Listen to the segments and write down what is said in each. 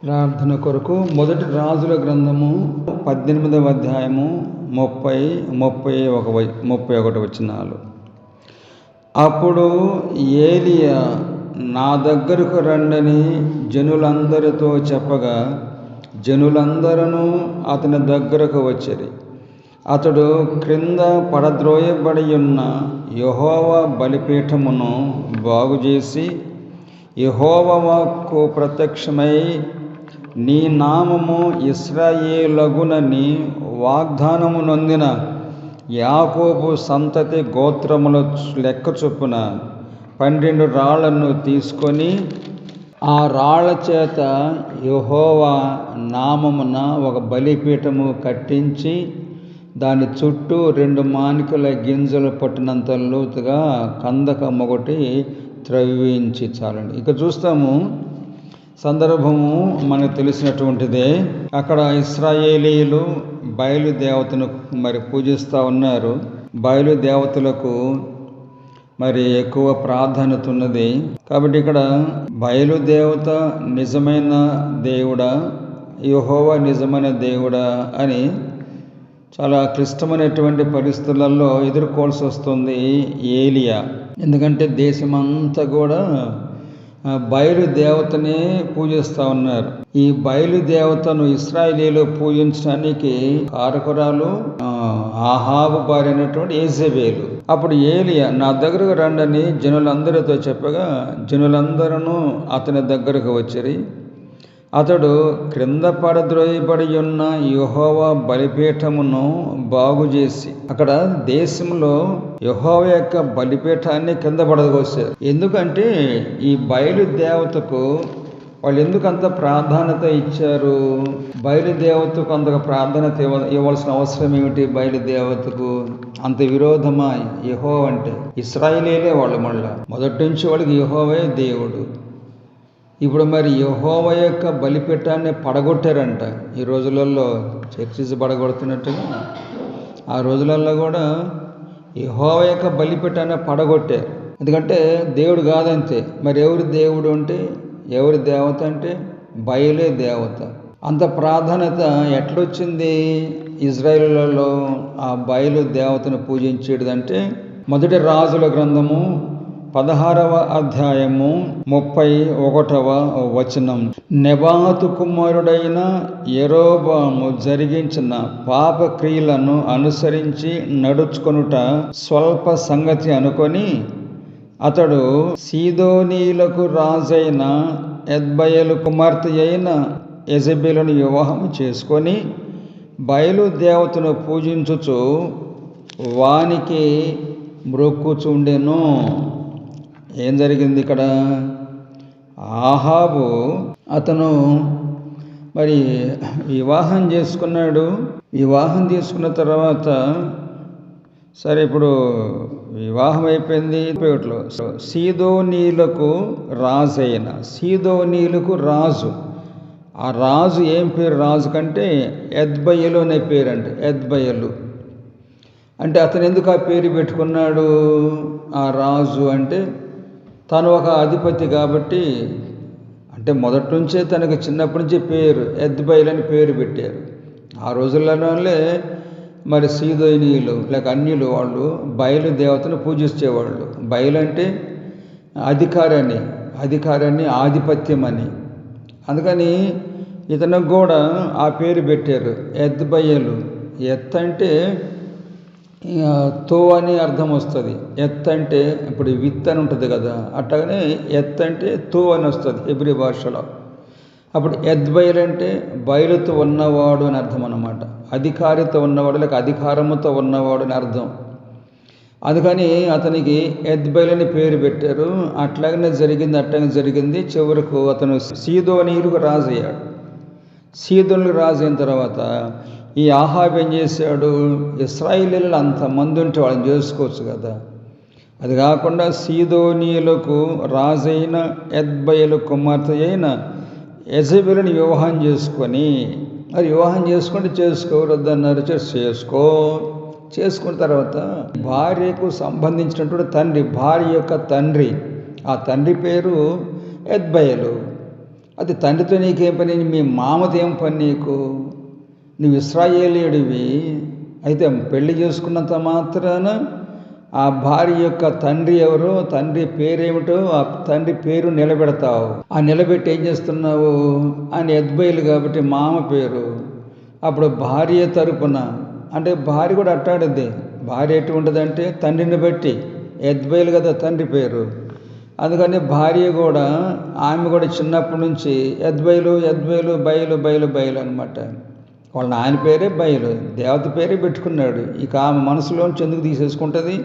ప్రార్థన కొరకు మొదటి రాజుల గ్రంథము 18వ అధ్యాయము 31 వచనాలు. అప్పుడు ఏలియా నా దగ్గరకు రండని జనులందరితో చెప్పగా జనులందరూ అతని దగ్గరకు వచ్చిరి. అతడు క్రింద పడద్రోయబడి ఉన్న యెహోవా బలిపీఠమును బాగుచేసి యెహోవా వాక్కు ప్రత్యక్షమై నీ నామము ఇశ్రాయేలగునని వాగ్దానము నొందిన యాకోబు సంతతి గోత్రముల లెక్క చొప్పున 12 రాళ్లను తీసుకొని ఆ రాళ్ల చేత యెహోవా నామమున ఒక బలిపీఠము కట్టించి దాని చుట్టూ 2 మానికల గింజలు పట్టినంత లోతుగా కందకం ఒకటి త్రవ్వించి చాలండి. ఇక చూస్తాము, సందర్భము మనకు తెలిసినటువంటిదే. అక్కడ ఇశ్రాయేలీయులు బయలుదేవతను పూజిస్తూ ఉన్నారు. బయలుదేవతలకు ఎక్కువ ప్రాధాన్యత ఉన్నది. కాబట్టి ఇక్కడ బయలుదేవత నిజమైన దేవుడా, యెహోవా నిజమైన దేవుడా అని చాలా క్లిష్టమైనటువంటి పరిస్థితులలో ఎదుర్కోవాల్సి వస్తుంది ఏలియా. ఎందుకంటే దేశమంతా కూడా బయలుదేవతనే పూజిస్తూ ఉన్నారు. ఈ బయలుదేవతను ఇశ్రాయేలీయులు పూజించడానికి కారకురాలు ఆహాబు భార్య అయినటువంటి యెజెబెలు. అప్పుడు ఏలియా నా దగ్గరకు రండని జనులందరితో చెప్పగా జనులందరూ అతని దగ్గరకు వచ్చిరి. అతడు క్రింద పడద్రోయబడి ఉన్న యెహోవా బలిపీఠమును బాగుచేసి, అక్కడ దేశంలో యెహోవా యొక్క బలిపీఠాన్ని కింద పడదోశారు. ఎందుకంటే ఈ బయలుదేవతకు వాళ్ళు ఎందుకు అంత ప్రాధాన్యత ఇచ్చారు? బయలుదేవతకు అంత ప్రాధాన్యత ఇవ్వాల్సిన అవసరం ఏమిటి? బయలుదేవతకు అంత విరోధమా యెహోవా అంటే? ఇశ్రాయేలీలే వాళ్ళు, మళ్ళా మొదటి నుంచి వాళ్ళకి యెహోవే దేవుడు. ఇప్పుడు యెహోవా యొక్క బలిపీఠాన్ని పడగొట్టారంట. ఈ రోజులలో చర్చిస్ పడగొడుతున్నట్టుగా ఆ రోజులలో కూడా యెహోవా యొక్క బలిపీఠాన్ని పడగొట్టారు. ఎందుకంటే దేవుడు కాదంతే. ఎవరి దేవుడు అంటే, ఎవరి దేవత అంటే బయలే దేవత. అంత ప్రాధాన్యత ఎట్లొచ్చింది ఇజ్రాయేలులలో ఆ బయలు దేవతను పూజించేదంటే? మొదటి రాజుల గ్రంథము 16వ అధ్యాయము 31వ వచనం. నెబాతు కుమారుడైన యెరోబాము జరిగించిన పాప క్రియలను అనుసరించి నడుచుకొనుట స్వల్ప సంగతి అనుకొని అతడు సీదోనీలకు రాజైన ఎద్బయలు కుమార్తె అయిన యెజెబెలును వివాహం చేసుకొని బయలుదేవతను పూజించుచు వానికి మ్రొక్కుచుండెను. ఏం జరిగింది ఇక్కడ? ఆహాబు అతను వివాహం చేసుకున్నాడు. వివాహం తీసుకున్న తర్వాత సరే, ఇప్పుడు వివాహం అయిపోయింది. సీదోనీలకు రాజైన, సీదోనీలకు రాజు. ఆ రాజు ఏం పేరు? రాజు కంటే ఎద్బయలు అనే పేరు అంటే. ఎద్బయలు అంటే అతను ఎందుకు ఆ పేరు పెట్టుకున్నాడు? ఆ రాజు అంటే తను ఒక అధిపతి కాబట్టి, అంటే మొదటి నుంచే తనకు చిన్నప్పటి నుంచి పేరు ఎద్బయలు అని పేరు పెట్టారు. ఆ రోజుల్లోనే సీదోనీయులు లేక అన్యులు వాళ్ళు బయలుదేవతను పూజించేవాళ్ళు. బయలు అంటే అధికారాన్ని ఆధిపత్యం అని. అందుకని ఇతనికి కూడా ఆ పేరు పెట్టారు ఎద్బయలు. ఎత్ అంటే తో అని అర్థం వస్తుంది. ఎత్ అంటే ఇప్పుడు విత్ అని ఉంటుంది కదా, అట్లాగనే ఎత్ అంటే తో అని వస్తుంది హెబ్రీ భాషలో. అప్పుడు ఎద్బయలు అంటే బయలుతో ఉన్నవాడు అని అర్థం అన్నమాట. అధికారితో ఉన్నవాడు లేక అధికారముతో ఉన్నవాడు అని అర్థం. అందుకని అతనికి ఎద్బయలు అని పేరు పెట్టారు. అట్లాగనే జరిగింది. చివరకు అతను సీదోనీయులకు రాజు అయ్యాడు. సీదోనీయులకు రాజు అయిన తర్వాత ఈ ఆహాబు ఏం చేశాడు? ఇశ్రాయేలీయులు అంతమంది ఉంటే వాళ్ళని చేసుకోవచ్చు కదా. అది కాకుండా సీదోనీయులకు రాజైన ఎద్బయలు కుమార్తె అయిన యెజెబెలుని వివాహం చేసుకొని, వివాహం చేసుకుంటే చేసుకోవద్దన్నారు. చేసుకున్న తర్వాత భార్యకు సంబంధించినటువంటి తండ్రి, భార్య యొక్క తండ్రి, ఆ తండ్రి పేరు ఎద్బయలు. అది తండ్రితో నీకేం పని, మీ మామతో ఏం పని నీకు? నువ్వు ఇశ్రాయేలీయుడివి. అయితే పెళ్లి చేసుకున్నంత మాత్రాన ఆ భార్య యొక్క తండ్రి ఎవరో, తండ్రి పేరేమిటో, ఆ తండ్రి పేరు నిలబెడతావు. ఆ నిలబెట్టి ఏం చేస్తున్నావు? అని ఎద్బయలు కాబట్టి మామ పేరు. అప్పుడు భార్య తరపున, అంటే భార్య కూడా అట్టాడిద్ది. భార్య ఎటువంటిదంటే తండ్రిని బట్టి ఎద్బయలు కదా తండ్రి పేరు. అందుకని భార్య కూడా, ఆమె కూడా చిన్నప్పటి నుంచి ఎద్బయలు ఎద్బయలు బయలు బయలు బయలు అనమాట. వాళ్ళ నాయన పేరే బయలు, దేవత పేరే పెట్టుకున్నాడు. ఇక ఆమె మనసులోంచి ఎందుకు తీసేసుకుంటుంది?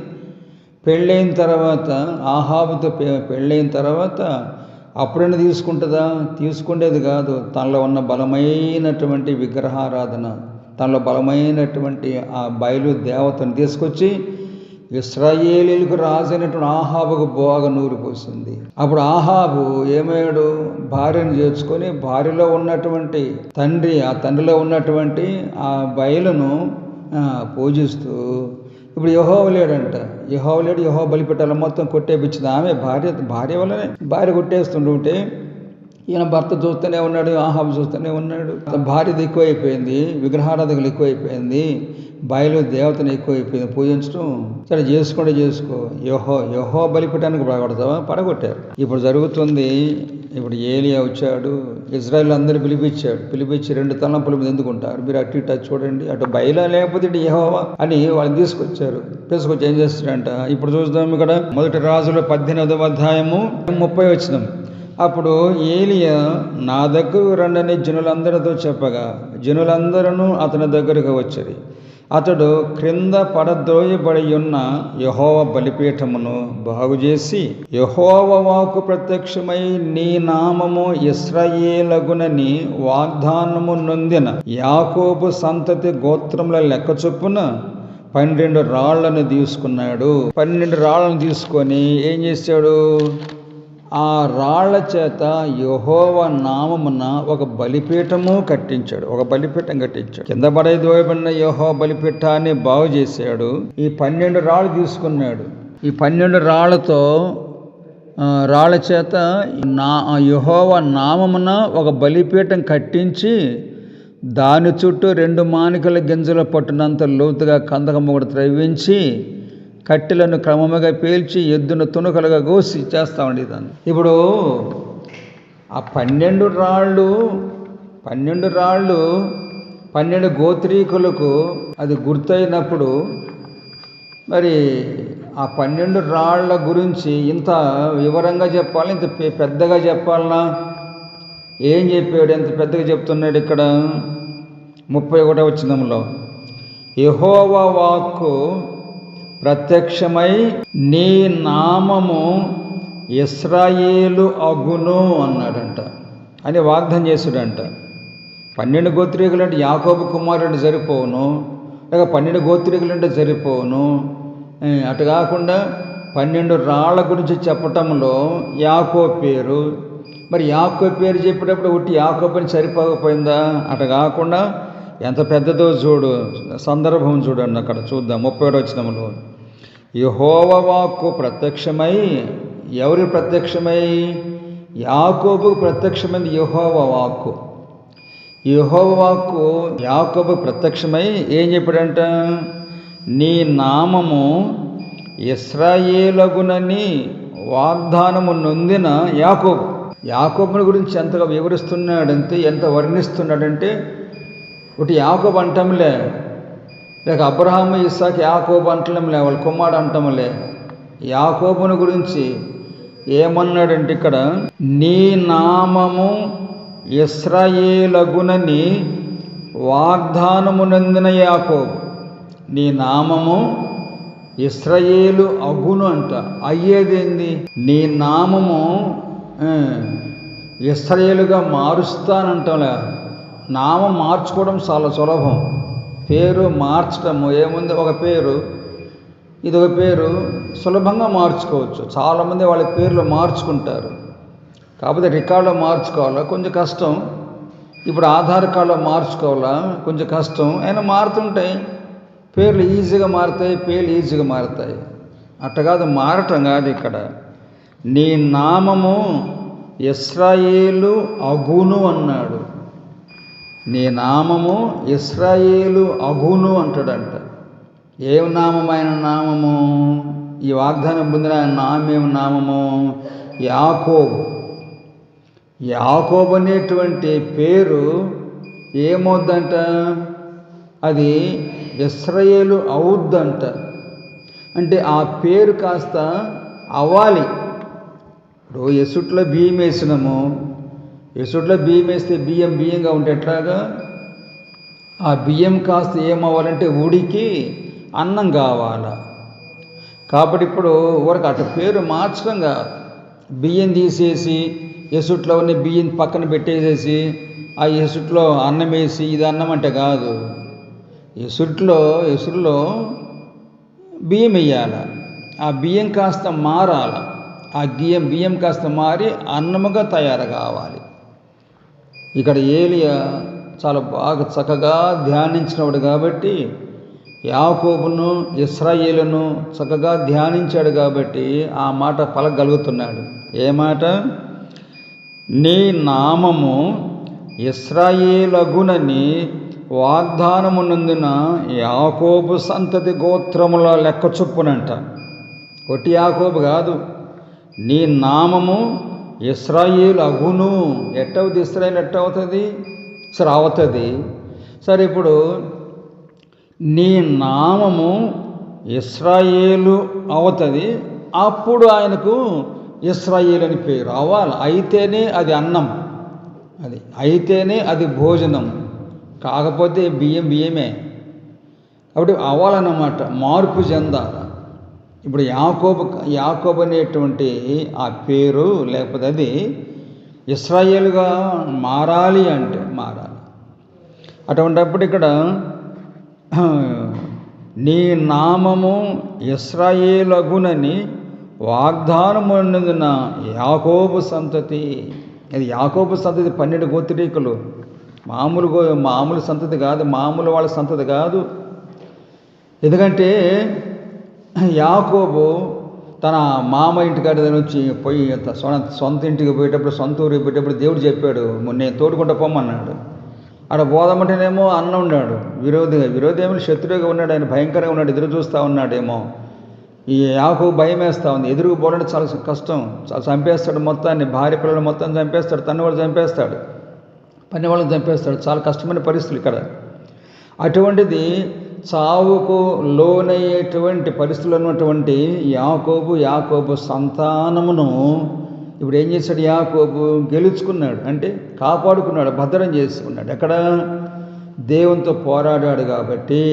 పెళ్ళైన తర్వాత, ఆహాబుతో పెళ్ళైన తర్వాత అప్పుడైనా తీసుకుంటుందా? తీసుకునేది కాదు. తనలో ఉన్న బలమైనటువంటి విగ్రహారాధన, తనలో బలమైనటువంటి ఆ బయలు దేవతను తీసుకొచ్చి ఇశ్రాయేలీలకు రాజైనటువంటి ఆహాబుకు బాగా నూరు పోసింది. అప్పుడు ఆహాబు ఏమయ్యాడు? భార్యను చేర్చుకొని భార్యలో ఉన్నటువంటి తండ్రి, ఆ తండ్రిలో ఉన్నటువంటి ఆ బయలును పూజిస్తూ, ఇప్పుడు యెహోవా లేడంట. యెహోవా లేడు, యెహోవా బలిపెట్టాలి మొత్తం కొట్టేపించింది ఆమె. భార్య వల్లనే భార్య కొట్టేస్తుంటే ఈయన భర్త చూస్తూనే ఉన్నాడు, ఆహాబు చూస్తూనే ఉన్నాడు. భార్యది ఎక్కువైపోయింది, విగ్రహారాధకులు ఎక్కువైపోయింది, బయలు దేవతను ఎక్కువైపోయింది పూజించడం. సరే చేసుకో, యెహోవా బలిపెట్టడానికి పడగొడతావా? పడగొట్టారు. ఇప్పుడు జరుగుతుంది. ఇప్పుడు ఏలియా వచ్చాడు, ఇజ్రాయేల్ అందరూ పిలిపించి 2 తలంపుల మీద ఎందుకుంటారు మీరు? అటు ఇటు చూడండి, అటు బయలా లేకపోతే ఇటు యెహోవా అని వాళ్ళని తీసుకొచ్చి ఏం చేస్తాడంట? ఇప్పుడు చూద్దాం. ఇక్కడ 1 రాజుల 18వ అధ్యాయము 30 వచనం. అప్పుడు ఏలియా, నా దగ్గరకు రండని జనులందరితో చెప్పగా జనులందరూ అతని దగ్గరకు వచ్చారు. అతడు క్రింద పడద్రోయబడి ఉన్న యెహోవా బలిపీఠమును బాగుచేసి, యెహోవా వాక్కు ప్రత్యక్షమై నీ నామము ఇశ్రాయేలగునని వాగ్దానము నొందిన యాకోబు సంతతి గోత్రముల లెక్క చొప్పున 12 రాళ్లను తీసుకున్నాడు. 12 రాళ్లను తీసుకొని ఏం చేశాడు? ఆ రాళ్ల చేత యెహోవా నామమున ఒక బలిపీఠము కట్టించాడు. కింద పడద్రోయబడిన యెహోవా బలిపీఠాన్ని బాగు చేశాడు. ఈ 12 రాళ్ళు తీసుకున్నాడు. ఈ 12 రాళ్ల చేత యెహోవా నామమున ఒక బలిపీఠం కట్టించి దాని చుట్టూ 2 మానికల గింజలు పట్టునంత లోతుగా కందకము కూడా త్రవ్వించి కట్టెలను క్రమముగా పేల్చి ఎద్దును తునకలుగా కోసి చేస్తామండి దాన్ని. ఇప్పుడు ఆ 12 రాళ్ళు 12 గోత్రీకులకు అది గుర్తయినప్పుడు, మరి ఆ 12 రాళ్ల గురించి ఇంత వివరంగా చెప్పాలి, ఇంత పెద్దగా చెప్పాలనా? ఏం చెప్పాడు? ఎంత పెద్దగా చెప్తున్నాడు ఇక్కడ 31వ వచనంలో. యెహోవా వాక్కు ప్రత్యక్షమై నీ నామము ఇశ్రాయేలు అగును అన్నాడంట, అని వాగ్దానం చేశాడంట. 12 గోత్రీకులు అంటే యాకోబు కుమారుడు సరిపోవును, లేక 12 గోత్రీకులు అంటే సరిపోవును. అటు కాకుండా 12 రాళ్ల గురించి చెప్పటంలో యాకోబు పేరు, మరి యాకోబు పేరు చెప్పేటప్పుడు ఉట్టి యాకోబు అని సరిపోకపోయిందా? అటు కాకుండా ఎంత పెద్దదో చూడు, సందర్భం చూడండి. అక్కడ చూద్దాం 31వ వచనంలో. యెహోవా వాక్కు ప్రత్యక్షమై, ఎవరికి ప్రత్యక్షమై? యాకోబుకు ప్రత్యక్షమైంది యెహోవా వాక్కు. యెహోవా వాక్కు యాకోబు ప్రత్యక్షమై ఏం చెప్పాడంట? నీ నామము ఇశ్రాయేలగునని వాగ్దానము నొందిన యాకోబుని గురించి ఎంతగా వివరిస్తున్నాడంటే, ఎంత వర్ణిస్తున్నాడంటే, ఒకటి యాకోబు అంటంలే, లేక అబ్రహాము ఇస్సాకు యాకోబు అంటంలే, వాళ్ళ కుమారుడు అంటంలే. యాకోబుని గురించి ఏమన్నాడంటే ఇక్కడ, నీ నామము ఇశ్రాయేలగునని వాగ్దానమునందిన యాకోబు. నీ నామము ఇశ్రాయేలు అగును అంట. అయ్యేదేంది? నీ నామము ఇశ్రాయేలుగా మారుస్తానంటలే. నామం మార్చుకోవడం చాలా సులభం, పేరు మార్చడము ఏముంది? ఒక పేరు, ఇదొక పేరు సులభంగా మార్చుకోవచ్చు. చాలామంది వాళ్ళ పేర్లు మార్చుకుంటారు, కాకపోతే రికార్డులో మార్చుకోవాలా కొంచెం కష్టం. ఇప్పుడు ఆధార్ కార్డులో మార్చుకోవాలా కొంచెం కష్టం. అయినా మారుతుంటాయి పేర్లు, ఈజీగా మారుతాయి, పేర్లు ఈజీగా మారుతాయి. అట్ట కాదు, మారటం కాదు ఇక్కడ. నీ నామము ఇశ్రాయేలు అగును అన్నాడు. నీ నామము ఇశ్రాయేలు అగును అంటాడంట. ఏం నామమైన నామము? ఈ వాగ్దానం పొందిన నామేం నామము? యాకోబు. యాకోబు అనేటువంటి పేరు ఏమవుద్దంట? అది ఇశ్రాయేలు అవుద్దంట. అంటే ఆ పేరు కాస్త అవ్వాలి. ఇప్పుడు ఎసుట్లో బియ్యం వేసినాము, ఎసుట్లో బియ్యం వేస్తే బియ్యంగా ఉంటే ఎట్లాగా? ఆ బియ్యం కాస్త ఏమవ్వాలంటే ఉడికి అన్నం కావాలా. కాబట్టి ఇప్పుడు ఊరికి అటు పేరు మార్చడం కాదు. బియ్యం తీసేసి ఎసుట్లో ఉన్న బియ్యం పక్కన పెట్టేసేసి ఆ ఎసుట్లో అన్నం వేసి ఇది అన్నం అంటే కాదు. ఎసురులో బియ్యం వేయాల, ఆ బియ్యం కాస్త మారాల, ఆ బియ్యం కాస్త మారి అన్నముగా తయారు కావాలి. ఇక్కడ ఏలియా చాలా బాగా చక్కగా ధ్యానించినవాడు కాబట్టి, యాకోబును ఇశ్రాయేలును చక్కగా ధ్యానించాడు కాబట్టి ఆ మాట పలకగలుగుతున్నాడు. ఏ మాట? నీ నామము ఇశ్రాయేలగునని వాగ్దానమునందున యాకోబు సంతతి గోత్రముల లెక్క చొప్పునంట. ఒట్టి యాకోబు కాదు, నీ నామము ఇశ్రాయేలు అగును. ఎట్టవుతుంది? ఇశ్రాయేలు ఎట్టవుతుంది? సరే అవుతుంది. సరే ఇప్పుడు నీ నామము ఇశ్రాయేలు అవుతుంది, అప్పుడు ఆయనకు ఇశ్రాయేలు అని పేరు అవ్వాలి. అయితేనే అది అన్నం, అది అయితేనే అది భోజనం. కాకపోతే బియ్యమే. కాబట్టి అవ్వాలన్నమాట, మార్పు చెందాలి. ఇప్పుడు యాకోబు అనేటువంటి ఆ పేరు లేకపోతే అది ఇశ్రాయేలుగా మారాలి అంటే మారాలి. అటువంటిప్పుడు ఇక్కడ నీ నామము ఇశ్రాయేలగునని వాగ్దానమునందున యాకోబు సంతతి. అది యాకోబు సంతతి 12 గోత్రీకులు. మామూలు సంతతి కాదు, మామూలు వాళ్ళ సంతతి కాదు. ఎందుకంటే యాకోబు తన మామ ఇంటికాడ వచ్చి పోయి సొంత ఇంటికి పోయేటప్పుడు, సొంత ఊరికి పోయేటప్పుడు దేవుడు చెప్పాడు, నేను తోడుకుంటా పొమ్మన్నాడు. ఆడ పోదామంటేనేమో అన్న ఉన్నాడు, విరోధేమో శత్రువుగా ఉన్నాడు, ఆయన భయంకరంగా ఉన్నాడు, ఎదురు చూస్తూ ఉన్నాడేమో. ఈ యాకోబు భయం వేస్తూ ఉంది. ఎదురుకు పోవడానికి చాలా కష్టం, చాలా చంపేస్తాడు మొత్తాన్ని, భార్య పిల్లలు మొత్తం చంపేస్తాడు, తన వాళ్ళు చంపేస్తాడు, పని వాళ్ళని చంపేస్తాడు. చాలా కష్టమైన పరిస్థితులు ఇక్కడ. అటువంటిది చావుకు లోనయ్యేటువంటి పరిస్థితులు ఉన్నటువంటి యాకోబు సంతానమును ఇప్పుడు ఏం చేశాడు? యాకోబు గెలుచుకున్నాడు, అంటే కాపాడుకున్నాడు, భద్రం చేసుకున్నాడు. ఎక్కడ? దేవునితో పోరాడాడు కాబట్టి.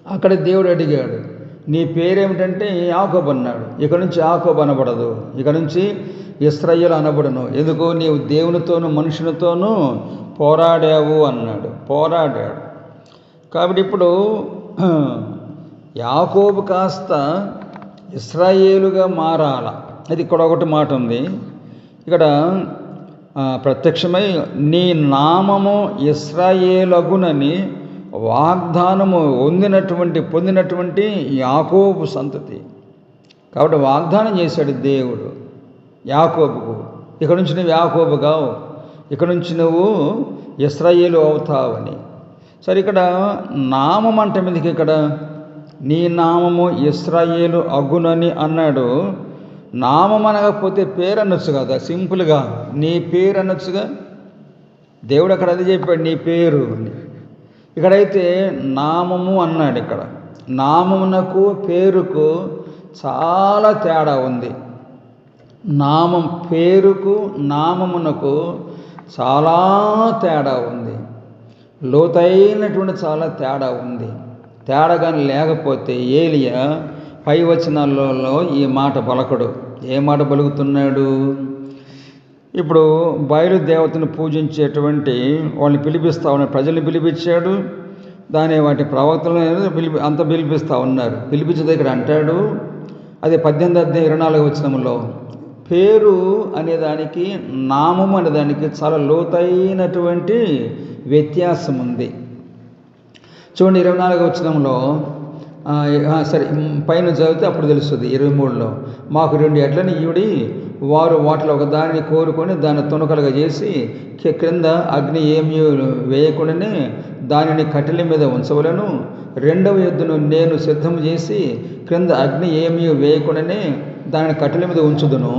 అక్కడ దేవుడు అడిగాడు, నీ పేరేమిటంటే యాకోబు అన్నాడు. ఇక నుంచి యాకోబు అనబడదు, ఇక నుంచి ఇశ్రాయేలు అనబడను. ఎందుకు? నీవు దేవునితోనూ మనుషులతోనూ పోరాడావు అన్నాడు. పోరాడాడు కాబట్టి ఇప్పుడు యాకోబు కాస్త ఇశ్రాయేలుగా మారాల. అది ఇక్కడ ఒకటి మాట ఉంది. ఇక్కడ ప్రత్యక్షమై నీ నామము ఇశ్రాయేలగునని వాగ్దానము పొందినటువంటి యాకోబు సంతతి. కాబట్టి వాగ్దానం చేశాడు దేవుడు యాకోబుకు, ఇక నుంచి నువ్వు యాకోబు కావు, ఇక నుంచి నువ్వు ఇశ్రాయేలు అవుతావని. సరే, ఇక్కడ నామం అంటే మీదకి ఇక్కడ నీ నామము ఇశ్రాయేలు అగునని అన్నాడు. నామం అనకపోతే పేరు అనొచ్చు కదా, సింపుల్గా నీ పేరు అనొచ్చుగా. దేవుడు అక్కడ అది చెప్పాడు, నీ పేరు. ఇక్కడైతే నామము అన్నాడు. ఇక్కడ నామమునకు పేరుకు చాలా తేడా ఉంది. నామం పేరుకు నామమునకు చాలా తేడా ఉంది, లోతైనటువంటి చాలా తేడా ఉంది. తేడా కానీ లేకపోతే ఏలియా పై వచనాలలో ఈ మాట పలకడు. ఏ మాట పలుకుతున్నాడు? ఇప్పుడు బయలుదేవతను పూజించేటువంటి వాళ్ళని పిలిపిస్తూ ఉన్నారు, ప్రజల్ని పిలిపించాడు. వాటి ప్రవక్తలను అంత పిలిపిస్తూ ఉన్నారు. పిలిపించే దగ్గర అంటాడు, అది 18-24 వచనంలో పేరు అనేదానికి నామం అనేదానికి చాలా లోతైనటువంటి వ్యత్యాసం ఉంది. చూడండి 24 వచనంలో, సరే పైన చదివితే అప్పుడు తెలుస్తుంది. 23లో మాకు 2 ఎడ్లని ఇవిడి వారు వాటిలో ఒకదానిని కోరుకొని దాన్ని తునకలుగా చేసి క్రింద అగ్ని ఏమీ వేయకుండానే దానిని కట్టెల మీద ఉంచవలను. రెండవ ఎద్దును నేను సిద్ధం చేసి క్రింద అగ్ని ఏమీ వేయకుండానే దానిని కట్టెల మీద ఉంచుదును.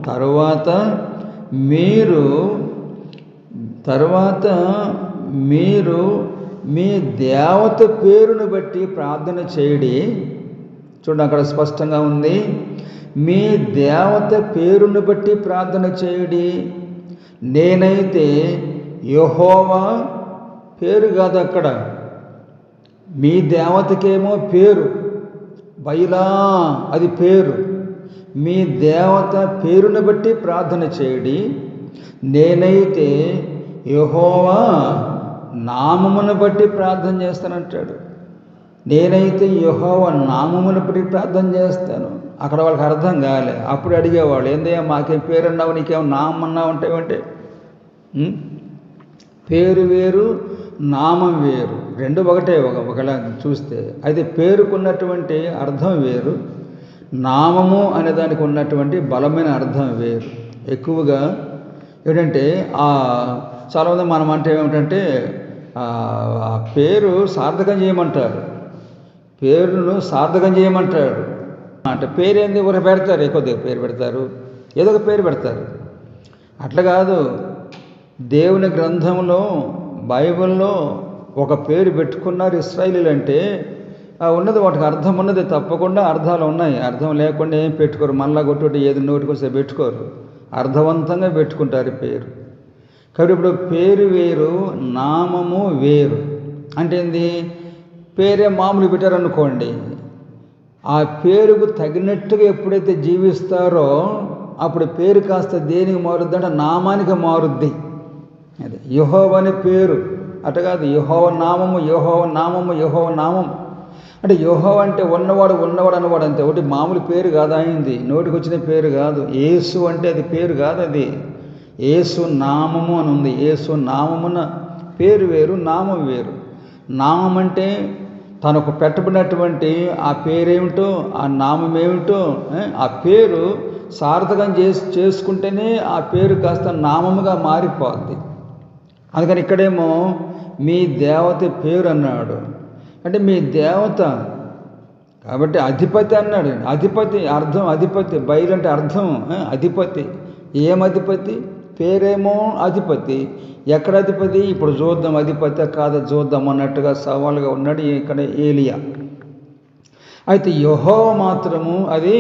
తర్వాత మీరు మీ దేవత పేరును బట్టి ప్రార్థన చేయడి. చూడండి, అక్కడ స్పష్టంగా ఉంది, మీ దేవత పేరును బట్టి ప్రార్థన చేయడి. నేనైతే యెహోవా పేరు కాదు, అక్కడ మీ దేవతకేమో పేరు, బయలా అది పేరు. మీ దేవత పేరును బట్టి ప్రార్థన చేయడి. నేనైతే యెహోవా నామమును బట్టి ప్రార్థన చేస్తానంటాడు. నేనైతే యెహోవా నామమును బట్టి ప్రార్థన చేస్తాను. అక్కడ వాళ్ళకి అర్థం కాలే. అప్పుడు అడిగేవాళ్ళు, ఏందయ్యా మాకేం పేరు అన్నావు, నీకేమో నామం అన్నావు అంటావేంటే? పేరు వేరు, నామం వేరు, రెండు ఒకటే ఒకలా చూస్తే. అయితే పేరుకున్నటువంటి అర్థం వేరు, నామము అనే దానికి ఉన్నటువంటి బలమైన అర్థం వేరు. ఎక్కువగా ఏంటంటే చాలామంది మనం అంటే ఏమిటంటే ఆ పేరు సార్థకం చేయమంటారు, పేరును సార్థకం చేయమంటాడు. అంటే పేరేంది ఊర పెడతారు, కొద్దిగా పేరు పెడతారు, ఏదో ఒక పేరు పెడతారు. అట్లా కాదు, దేవుని గ్రంథంలో బైబిల్లో ఒక పేరు పెట్టుకున్నారు ఇశ్రాయేలీలు అంటే ఉన్నది, వాటికి అర్థం ఉన్నది, తప్పకుండా అర్థాలు ఉన్నాయి. అర్థం లేకుండా ఏం పెట్టుకోరు, మళ్ళా కొట్టుకుంటే ఏది నోటికొస్తే పెట్టుకోరు, అర్థవంతంగా పెట్టుకుంటారు పేరు. కాబట్టి ఇప్పుడు పేరు వేరు, నామము వేరు. అంటే ఏంది, పేరే మామూలు పెట్టారనుకోండి, ఆ పేరుకు తగినట్టుగా ఎప్పుడైతే జీవిస్తారో అప్పుడు పేరు కాస్త దేనికి మారుద్ది అంటే నామానికి మారుద్ది. అదే యెహోవా అనే పేరు అట కాదు, యెహోవా నామము, యెహోవా నామము, యెహోవా నామం. అంటే యెహోవా అంటే ఉన్నవాడు అన్నవాడు అంతే. ఒకటి మామూలు పేరు కాదు, అయింది నోటికి వచ్చిన పేరు కాదు. యేసు అంటే అది పేరు కాదు, అది యేసు నామము అని ఉంది. యేసు నామమున పేరు వేరు, నామం వేరు. నామం అంటే తనకు పెట్టబడినటువంటి ఆ పేరేమిటో, ఆ నామం ఏమిటో, ఆ పేరు సార్థకం చేసుకుంటేనే ఆ పేరు కాస్త నామముగా మారిపోద్ది. అందుకని ఇక్కడేమో మీ దేవత పేరు అన్నాడు. అంటే మీ దేవత కాబట్టి అధిపతి అన్నాడు. అధిపతి అర్థం, అధిపతి బయలు అంటే అర్థం అధిపతి. ఏం అధిపతి? పేరేమో అధిపతి. ఎక్కడ అధిపతి? ఇప్పుడు చూద్దాం, అధిపతి కాదా చూద్దాం అన్నట్టుగా సవాలుగా ఉన్నాడు ఇక్కడ ఏలియా. అయితే యెహోవా మాత్రము అది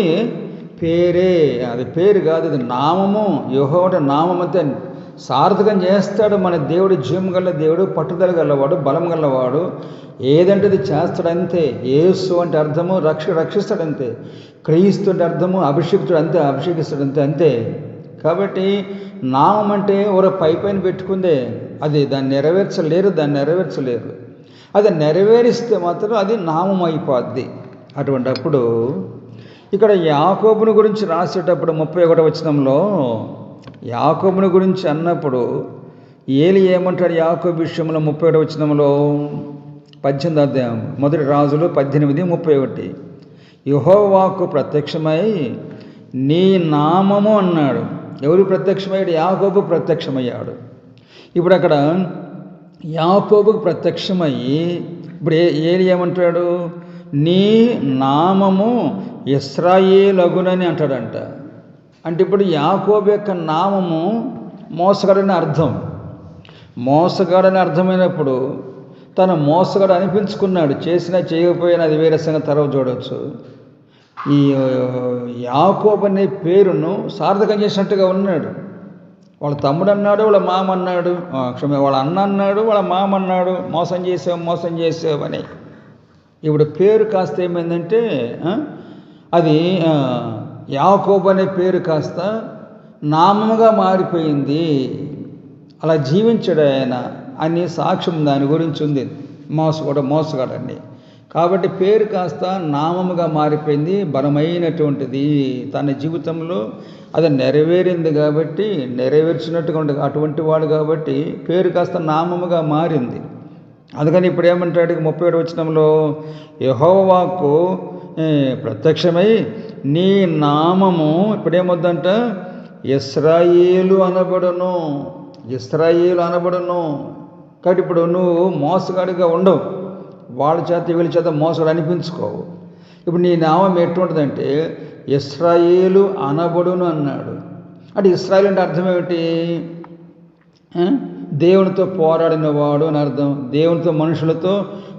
పేరే, అది పేరు కాదు, అది నామము. యెహోవా నామం అంతే సార్థకం చేస్తాడు. మన దేవుడు జీవం గల దేవుడు, పట్టుదల గలవాడు, బలం గలవాడు. ఏదంటే అది చేస్తాడంతే. యేసు అంటే అర్థము రక్షిస్తాడంతే. క్రీస్తు అంటే అర్థము అభిషేకుడు అంతే, అభిషేకిస్తాడంతే అంతే. కాబట్టి నామం అంటే ఒక పైన పెట్టుకుందే, అది దాన్ని నెరవేర్చలేరు. అది నెరవేరిస్తే మాత్రం అది నామం అయిపోద్ది. అటువంటి అప్పుడు ఇక్కడ యాకోబుని గురించి రాసేటప్పుడు 31వ వచనంలో యాకోబుని గురించి అన్నప్పుడు ఏలి ఏమంటాడు యాకోబు విషయంలో 31వ వచనంలో 18వ అధ్యాయం 1 రాజులు 18:31 యెహోవాకు ప్రత్యక్షమై నీ నామము అన్నాడు. ఎవరు ప్రత్యక్షమయ్యాడు? యాకోబు ప్రత్యక్షమయ్యాడు. ఇప్పుడు అక్కడ యాకోబుకు ప్రత్యక్షమయ్యి ఇప్పుడు ఏలి ఏమంటాడు? నీ నామము ఇశ్రాయేలగునని అంటాడంట. అంటే ఇప్పుడు యాకోబు యొక్క నామము మోసగాడని అర్థం. మోసగాడని అర్థమైనప్పుడు తను మోసగాడు అనిపించుకున్నాడు. చేసినా చేయకపోయినా అది వేరే సంగతి, తర్వాత చూడవచ్చు. ఈ యాకోబు అనే పేరును సార్థకం చేసినట్టుగా ఉన్నాడు. వాళ్ళ తమ్ముడు అన్నాడు, వాళ్ళ మామ అన్నాడు, వాళ్ళ అన్న అన్నాడు, వాళ్ళ మామ అన్నాడు, మోసం చేసావని. ఇప్పుడు పేరు కాస్త ఏమైందంటే అది యాకోబు అనే పేరు కాస్త నామముగా మారిపోయింది. అలా జీవించాడు ఆయన అని సాక్ష్యం దాని గురించి ఉంది. మోసగాడండి. కాబట్టి పేరు కాస్త నామముగా మారిపోయింది, బలమైనటువంటిది. తన జీవితంలో అది నెరవేరింది కాబట్టి, నెరవేర్చినట్టుగా ఉంటుంది అటువంటి వాడు కాబట్టి పేరు కాస్త నామముగా మారింది. అందుకని ఇప్పుడు ఏమంటాడు 37వ వచనంలో ఇశ్రాయేలు అనబడును. ఇశ్రాయేలు అనబడును. కాబట్టి ఇప్పుడు నువ్వు మోసగాడిగా ఉండవు, వాళ్ళ చేత వీళ్ళ చేత మోసగాడు అనిపించుకోవు. ఇప్పుడు నీ నామం ఎటువంటిదంటే ఇశ్రాయేలు అనబడును అన్నాడు. అంటే ఇశ్రాయేలు అంటే అర్థం ఏమిటి? దేవునితో పోరాడిన వాడు అని అర్థం, దేవునితో మనుషులతో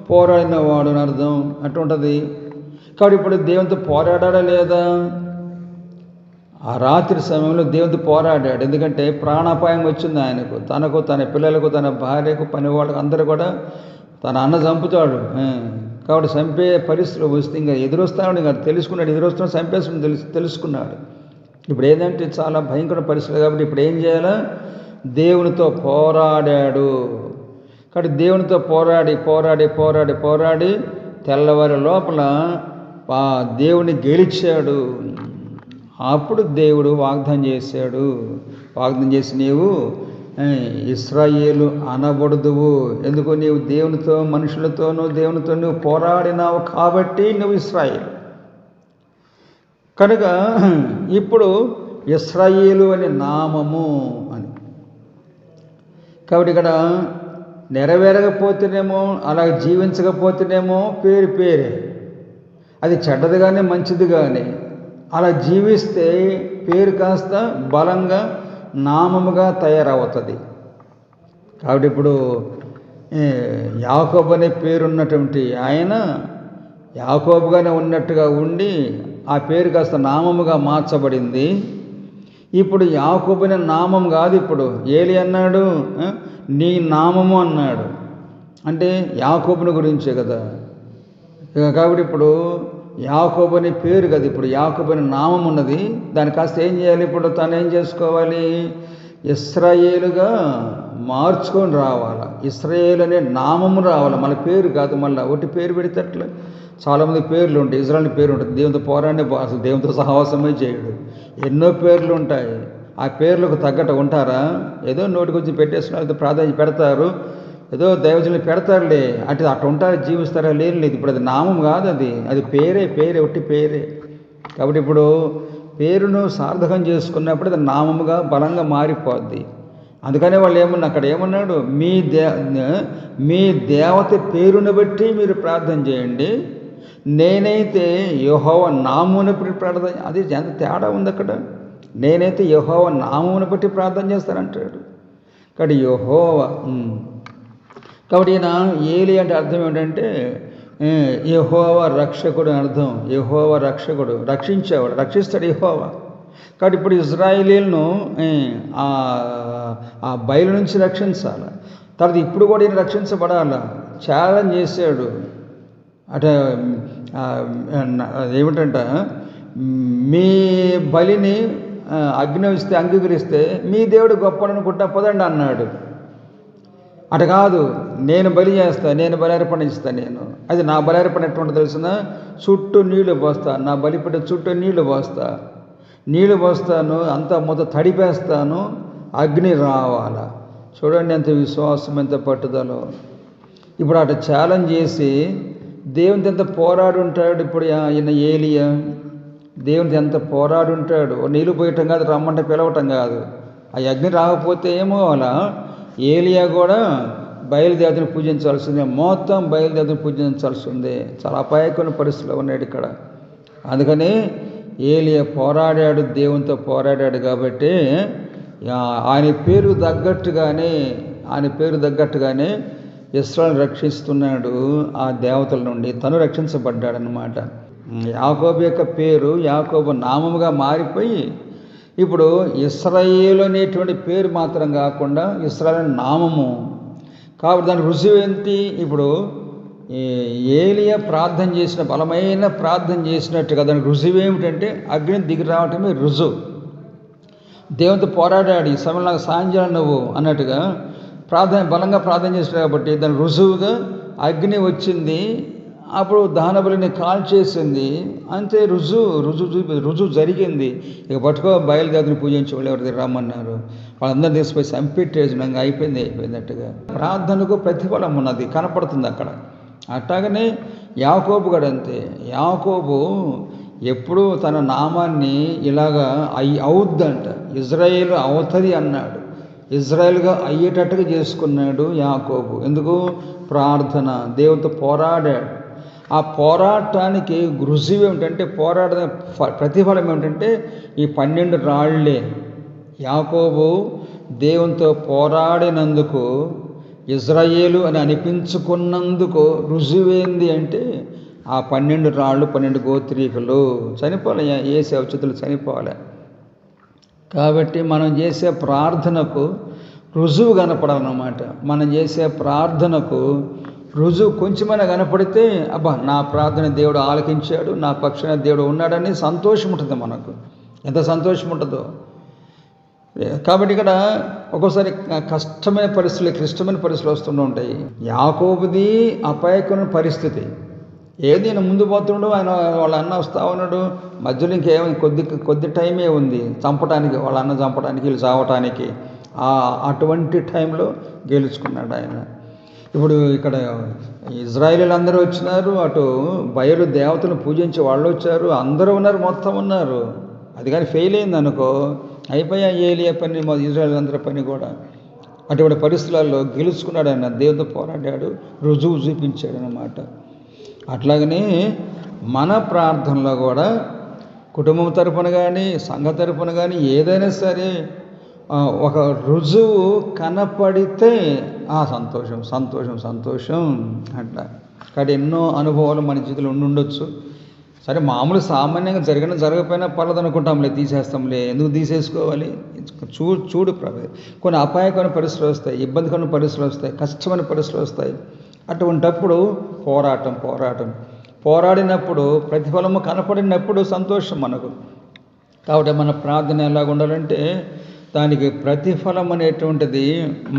పోరాడిన వాడు అని అర్థం. అటువంటిది. కాబట్టి ఇప్పుడు దేవునితో పోరాడా లేదా? ఆ రాత్రి సమయంలో దేవునితో పోరాడాడు. ఎందుకంటే ప్రాణాపాయం వచ్చింది ఆయనకు, తనకు, తన పిల్లలకు, తన భార్యకు, పని వాళ్ళకు అందరూ కూడా తన అన్న చంపుతాడు. కాబట్టి చంపే పరిస్థితులు వస్తే ఇంకా ఎదురొస్తాడు, ఇంకా తెలుసుకున్నాడు, ఎదురొస్తున్నా చంపేసుకుని తెలుసుకున్నాడు. ఇప్పుడు ఏంటంటే చాలా భయంకర పరిస్థితులు. కాబట్టి ఇప్పుడు ఏం చేయాలా? దేవునితో పోరాడాడు. కాబట్టి దేవునితో పోరాడి పోరాడి పోరాడి పోరాడి తెల్లవారి లోపల దేవుని గెలిచాడు. అప్పుడు దేవుడు వాగ్దానం చేశాడు. వాగ్దానం చేసి నీవు ఇశ్రాయేలు అనబడుదువు. ఎందుకు? నీవు దేవునితో మనుషులతోనూ దేవునితో నువ్వు పోరాడినావు కాబట్టి నువ్వు ఇశ్రాయేలు. కనుక ఇప్పుడు ఇశ్రాయేలు అనే నామము అని. కాబట్టి ఇక్కడ నెరవేరకపోతేనేమో, అలా జీవించకపోతేనేమో పేరే, అది చెడ్డది కానీ మంచిది కానీ, అలా జీవిస్తే పేరు కాస్త బలంగా నామముగా తయారవుతుంది. కాబట్టి ఇప్పుడు యాకోబు అనే పేరున్నటువంటి ఆయన యాకోబుగానే ఉన్నట్టుగా ఉండి ఆ పేరు కాస్త నామముగా మార్చబడింది. ఇప్పుడు యాకోబు అనే నామం కాదు, ఇప్పుడు ఏలి అన్నాడు, నీ నామము అన్నాడు. అంటే యాకోబుని గురించే కదా. కాబట్టి ఇప్పుడు యాకోబు అనే పేరు కదా, ఇప్పుడు యాకోబు అనే నామం ఉన్నది. దాని కాస్త ఏం చేయాలి? ఇప్పుడు తను ఏం చేసుకోవాలి? ఇశ్రాయేలుగా మార్చుకొని రావాలి. ఇశ్రాయేలు అనే నామము రావాలి, మళ్ళీ పేరు కాదు. మళ్ళీ ఒకటి పేరు పెడితే అట్లా చాలామంది పేర్లు ఉంటాయి. ఇజ్రాయేల్ పేరు ఉంటుంది, దేవునితో పోరాడే, అసలు దేవునితో సహవాసమే చేయడు. ఎన్నో పేర్లు ఉంటాయి. ఆ పేర్లకు తగ్గట్టు ఉంటారా? ఏదో నోటికి వచ్చి పెట్టేస్తున్నారు, ప్రాధాన్యత పెడతారు, ఏదో దైవజనులు పెడతారులే, అట్లా ఉంటారు, జీవిస్తారా? లేదు. ఇప్పుడు అది నామం కాదు, అది పేరే, ఒట్టి పేరే. కాబట్టి ఇప్పుడు పేరును సార్థకం చేసుకున్నప్పుడు అది నామముగా బలంగా మారిపోద్ది. అందుకనే వాళ్ళు అక్కడ ఏమన్నాడు? మీ దేవత పేరును బట్టి మీరు ప్రార్థన చేయండి, నేనైతే యెహోవా నామమును బట్టి ప్రార్థన. అది ఎంత తేడా ఉంది అక్కడ. నేనైతే యెహోవా నామమును బట్టి ప్రార్థన చేస్తానంటాడు. కాబట్టి యెహోవా. కాబట్టి ఈయన ఏలి అంటే అర్థం ఏంటంటే యెహోవా రక్షకుడు అని అర్థం. యెహోవా రక్షకుడు, రక్షించేవాడు, రక్షిస్తాడు యెహోవా. కాబట్టి ఇప్పుడు ఇశ్రాయేలీయులను ఆ బయలు నుంచి రక్షించాలి. తర్వాత ఇప్పుడు కూడా ఈయన రక్షించబడాలి. ఛాలెంజ్ చేశాడు. అంటే ఏమిటంట, మీ బలిని అగ్ని ఇస్తే అంగీకరిస్తే మీ దేవుడు గొప్పడనుకుంటా పదండి అన్నాడు. అట కాదు, నేను బలి చేస్తా, నేను బలార్పణ ఇస్తా. అది నా బలార్పణ ఎటువంటి తెలిసిన, చుట్టూ నీళ్లు పోస్తా, నా బలిపీఠం చుట్టూ నీళ్లు పోస్తాను, అంతా మొత్తం తడిపేస్తాను, అగ్ని రావాలా. చూడండి ఎంత విశ్వాసం, ఎంత పట్టుదలో. ఇప్పుడు అటు ఛాలెంజ్ చేసి దేవునితో ఎంత పోరాడు ఉంటాడు. ఇప్పుడు ఈయన ఏలియా దేవునితో ఎంత పోరాడు ఉంటాడు. నీళ్ళు పోయటం కాదు, రమ్మంటే పిలవటం కాదు. ఆ అగ్ని రాకపోతే ఏమో అలా ఏలియా కూడా బయలుదేవతను పూజించాల్సిందే, మొత్తం బయలుదేవతను పూజించాల్సిందే. చాలా అపాయకమైన పరిస్థితులు ఉన్నాడు ఇక్కడ. అందుకని ఏలియా పోరాడాడు, దేవునితో పోరాడాడు. కాబట్టి ఆయన పేరు తగ్గట్టుగానే ఇశ్రాయేలును రక్షిస్తున్నాడు ఆ దేవతల నుండి. తను రక్షించబడ్డాడనమాట. యాకోబు యొక్క పేరు యాకోబు నామముగా మారిపోయి ఇప్పుడు ఇశ్రాయేలు అనేటువంటి పేరు మాత్రం కాకుండా ఇశ్రాయేలు నామము. కాబట్టి దాని రుజువు ఏంటి? ఇప్పుడు ఏలియా ప్రార్థన చేసిన, బలమైన ప్రార్థన చేసినట్టుగా దాని రుజువు ఏమిటంటే అగ్ని దిగి రావటమే రుజువు. దేవునితో పోరాడాడు, ఈ సమయంలో నాకు సాయం చేయాలి నువ్వు అన్నట్టుగా బలంగా ప్రార్థన చేసినాడు. కాబట్టి దాని రుజువుగా అగ్ని వచ్చింది. అప్పుడు దహనబలిని కాల్చేసింది. అంతే, రుజువు జరిగింది. ఇక పట్టుకో బయలుదేవతని పూజించే వాళ్ళు ఎవరి దగ్గర రమ్మన్నారు. వాళ్ళందరూ తీసుకుపోయి చంపెట్టేసినాక అయిపోయినట్టుగా. ప్రార్థనకు ప్రతిఫలం ఉన్నది, కనపడుతుంది అక్కడ. అట్లాగనే యాకోబు కూడా అంతే. యాకోబు ఎప్పుడు తన నామాన్ని ఇలాగా అవుద్దంట, ఇజ్రాయేల్ అవుతుంది అన్నాడు, ఇజ్రాయేల్గా అయ్యేటట్టుగా చేసుకున్నాడు యాకోబు. ఎందుకు? ప్రార్థన, దేవునితో పోరాడాడు. ఆ పోరాటానికి రుజువు ఏమిటంటే, పోరాడిన ప్రతిఫలం ఏమిటంటే ఈ 12 రాళ్లే. యాకోబు దేవునితో పోరాడినందుకు, ఇజ్రాయేలు అని అనిపించుకున్నందుకు రుజువేంది అంటే ఆ 12 రాళ్ళు, 12 గోత్రీకులు చనిపోలే, ఏసే ఉచితులు చనిపోలే. కాబట్టి మనం చేసే ప్రార్థనకు రుజువు కనపడాలన్నమాట. మనం చేసే ప్రార్థనకు రుజువు కొంచెమైనా కనపడితే, అబ్బా నా ప్రార్థన దేవుడు ఆలకించాడు, నా పక్షాన దేవుడు ఉన్నాడని సంతోషం ఉంటుంది మనకు. ఎంత సంతోషం ఉంటుందో. కాబట్టి ఇక్కడ ఒక్కోసారి కష్టమైన పరిస్థితులు, క్లిష్టమైన పరిస్థితులు వస్తూ ఉంటాయి. యాకోబుది అపాయకరమైన పరిస్థితి. ఏది నేను ముందు పోతుండో ఆయన వాళ్ళ అన్న వస్తా ఉన్నాడు, మధ్యలో ఇంకేమైంది, కొద్ది టైమే ఉంది చంపడానికి, వాళ్ళ అన్న చంపడానికి, వీళ్ళు చావటానికి. అటువంటి టైంలో గెలుచుకున్నాడు ఆయన. ఇప్పుడు ఇక్కడ ఇజ్రాయేలీలు అందరూ వచ్చినారు, అటు బయలు దేవతలను పూజించే వాళ్ళు వచ్చారు, అందరూ ఉన్నారు, మొత్తం ఉన్నారు. అది కానీ ఫెయిల్ అయింది అనుకో, అయిపోయా ఏలియా పని, ఇజ్రాయేల్ అందరి పని కూడా. అటువంటి పరిస్థితులలో గెలుచుకున్నాడు ఆయన, దేవుడితో పోరాడాడు, రుజువు చూపించాడు అన్నమాట. అట్లాగనే మన ప్రార్థనలో కూడా కుటుంబం తరపున కానీ, సంఘ తరపున కానీ ఏదైనా సరే ఒక రుజువు కనపడితే సంతోషం సంతోషం సంతోషం అట్లా. కాబట్టి ఎన్నో అనుభవాలు మన జీవితంలో ఉండొచ్చు. సరే, మామూలు సామాన్యంగా జరగకపోయినా పర్లేదు అనుకుంటాంలే, తీసేస్తాంలే, ఎందుకు తీసేసుకోవాలి? చూడు కొన్ని అపాయకరమైన పరిస్థితులు వస్తాయి, ఇబ్బందికరమైన పరిస్థితులు వస్తాయి, కష్టమైన పరిస్థితులు వస్తాయి. అటువంటప్పుడు పోరాడినప్పుడు ప్రతిఫలము కనపడినప్పుడు సంతోషం మనకు. కాబట్టి మన ప్రార్థన ఎలాగ ఉండాలంటే, దానికి ప్రతిఫలం అనేటువంటిది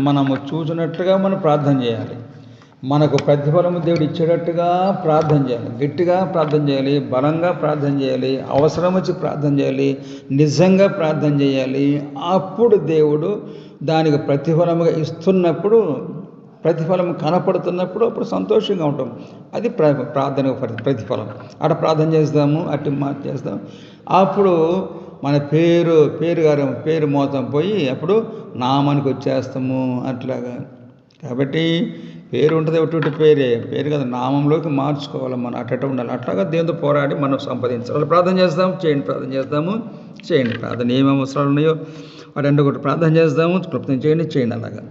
మనము చూసినట్లుగా మనం ప్రార్థన చేయాలి. మనకు ప్రతిఫలము దేవుడు ఇచ్చేటట్టుగా ప్రార్థన చేయాలి, గట్టిగా ప్రార్థన చేయాలి, బలంగా ప్రార్థన చేయాలి, అవసరం వచ్చి ప్రార్థన చేయాలి, నిజంగా ప్రార్థన చేయాలి. అప్పుడు దేవుడు దానికి ప్రతిఫలముగా ఇస్తున్నప్పుడు, ప్రతిఫలం కనపడుతున్నప్పుడు అప్పుడు సంతోషంగా ఉంటాం. అది ప్రార్థన ప్రతిఫలం. అటు ప్రార్థన చేస్తాము, అటు మాట చేస్తాము, అప్పుడు మన పేరు మోతం పోయి అప్పుడు నామానికి వచ్చేస్తాము అట్లాగా. కాబట్టి పేరు ఉంటుంది, ఒకటి పేరు కదా, నామంలోకి మార్చుకోవాలి మనం, అట్ట ఉండాలి. అట్లాగా దేవునితో పోరాడి మనం సంపాదించాలి. ప్రార్థన చేస్తాము, చేయండి ప్రార్థన ఏమేమి అవసరాలు ఉన్నాయో వాటి ఒకటి ప్రార్థన చేస్తాము, క్లుప్తం చేయండి అలాగా.